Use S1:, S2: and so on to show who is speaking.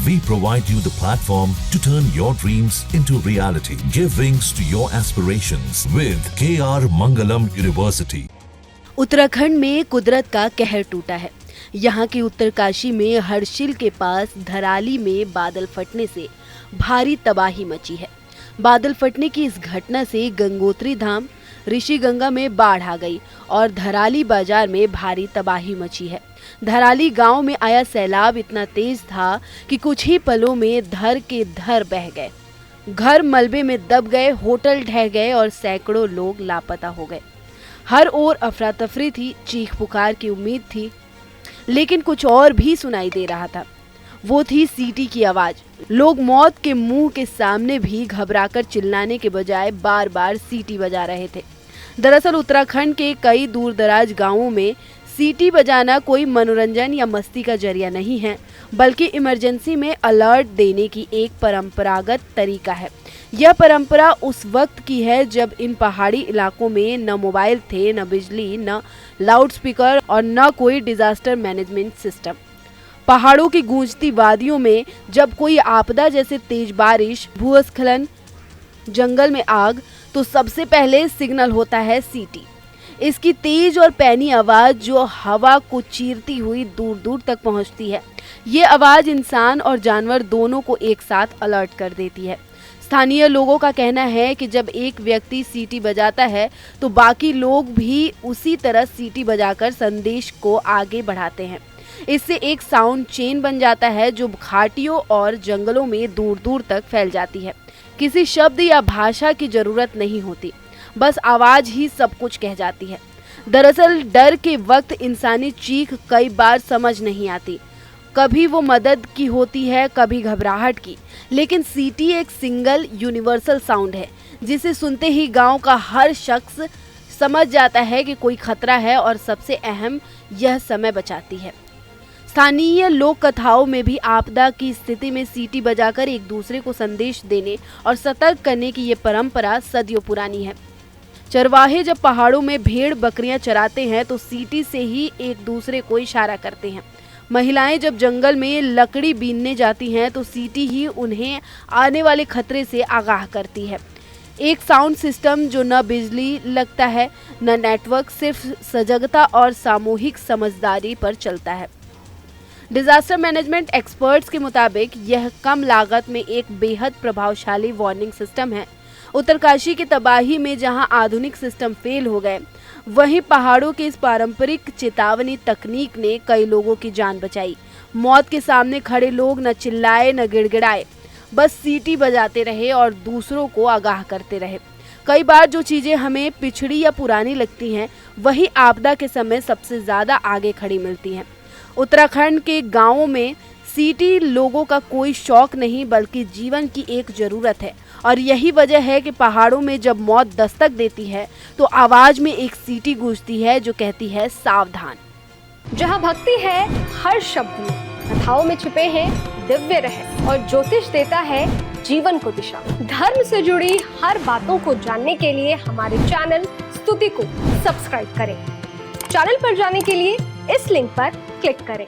S1: We provide you the platform to turn your dreams into reality. Give wings to your aspirations with KR Mangalam University.
S2: Uttarakhand में कुदरत का कहर टूटा है। यहाँ की उत्तरकाशी में हर्षिल के पास धराली में बादल फटने से भारी तबाही मची है। बादल फटने की इस घटना से गंगोत्री धाम ऋषिगंगा में बाढ़ आ गई और धराली बाजार में भारी तबाही मची है। धराली गांव में आया सैलाब इतना तेज था कि कुछ ही पलों में धर के धर बह गए। घर मलबे में दब गए, होटल ढह गए और सैकड़ों लोग लापता हो गए। हर ओर अफरा तफरी थी, चीख पुकार की उम्मीद थी, लेकिन कुछ और भी सुनाई दे रहा था। वो थी सीटी की आवाज। लोग मौत के मुंह के सामने भी घबराकर चिल्लाने के बजाय बार बार सीटी बजा रहे थे। दरअसल उत्तराखंड के कई दूर दराज गाँवों में सीटी बजाना कोई मनोरंजन या मस्ती का जरिया नहीं है, बल्कि इमरजेंसी में अलर्ट देने की एक परंपरागत तरीका है। यह परंपरा उस वक्त की है जब इन पहाड़ी इलाकों में न मोबाइल थे, न बिजली, न लाउडस्पीकर और न कोई डिजास्टर मैनेजमेंट सिस्टम। पहाड़ों की गूंजती वादियों में जब कोई आपदा जैसे तेज बारिश, भूस्खलन, जंगल में आग, तो सबसे पहले सिग्नल होता है सीटी। इसकी तेज और पैनी आवाज जो हवा को चीरती हुई दूर दूर तक पहुंचती है। ये आवाज इंसान और जानवर दोनों को एक साथ अलर्ट कर देती है। स्थानीय लोगों का कहना है कि जब एक व्यक्ति सीटी बजाता है तो बाकी लोग भी उसी तरह सीटी बजाकर संदेश को आगे बढ़ाते हैं। इससे एक साउंड चेन बन जाता है जो घाटियों और जंगलों में दूर दूर तक फैल जाती है। किसी शब्द या भाषा की जरूरत नहीं होती, बस आवाज ही सब कुछ कह जाती है। दरअसल डर के वक्त इंसानी चीख कई बार समझ नहीं आती, कभी वो मदद की होती है, कभी घबराहट की। लेकिन सीटी एक सिंगल यूनिवर्सल साउंड है जिसे सुनते ही गांव का हर शख्स समझ जाता है कि कोई खतरा है और सबसे अहम, यह समय बचाती है। स्थानीय लोक कथाओं में भी आपदा की स्थिति में सीटी बजाकर एक दूसरे को संदेश देने और सतर्क करने की ये परंपरा सदियों पुरानी है। चरवाहे जब पहाड़ों में भेड़ बकरियां चराते हैं तो सीटी से ही एक दूसरे को इशारा करते हैं। महिलाएं जब जंगल में लकड़ी बीनने जाती हैं तो सीटी ही उन्हें आने वाले खतरे से आगाह करती है। एक साउंड सिस्टम जो न बिजली लगता है न नेटवर्क, सिर्फ सजगता और सामूहिक समझदारी पर चलता है। डिजास्टर मैनेजमेंट एक्सपर्ट्स के मुताबिक यह कम लागत में एक बेहद प्रभावशाली वार्निंग सिस्टम है। उत्तरकाशी की तबाही में जहां आधुनिक सिस्टम फेल हो गए, वहीं पहाड़ों के इस पारंपरिक चेतावनी तकनीक ने कई लोगों की जान बचाई। मौत के सामने खड़े लोग न चिल्लाए न गिड़गिड़ाए, बस सीटी बजाते रहे और दूसरों को आगाह करते रहे। कई बार जो चीजें हमें पिछड़ी या पुरानी लगती हैं, वही आपदा के समय सबसे ज्यादा आगे खड़ी मिलती हैं। उत्तराखंड के गांवों में सीटी लोगों का कोई शौक नहीं बल्कि जीवन की एक जरूरत है और यही वजह है कि पहाड़ों में जब मौत दस्तक देती है तो आवाज में एक सीटी गूंजती है जो कहती है सावधान।
S3: जहाँ भक्ति है हर शब्द में, कथाओं में छुपे हैं दिव्य रहस्य और ज्योतिष देता है जीवन को दिशा। धर्म से जुड़ी हर बातों को जानने के लिए हमारे चैनल स्तुति को सब्सक्राइब करें। चैनल पर जाने के लिए इस लिंक पर क्लिक करें।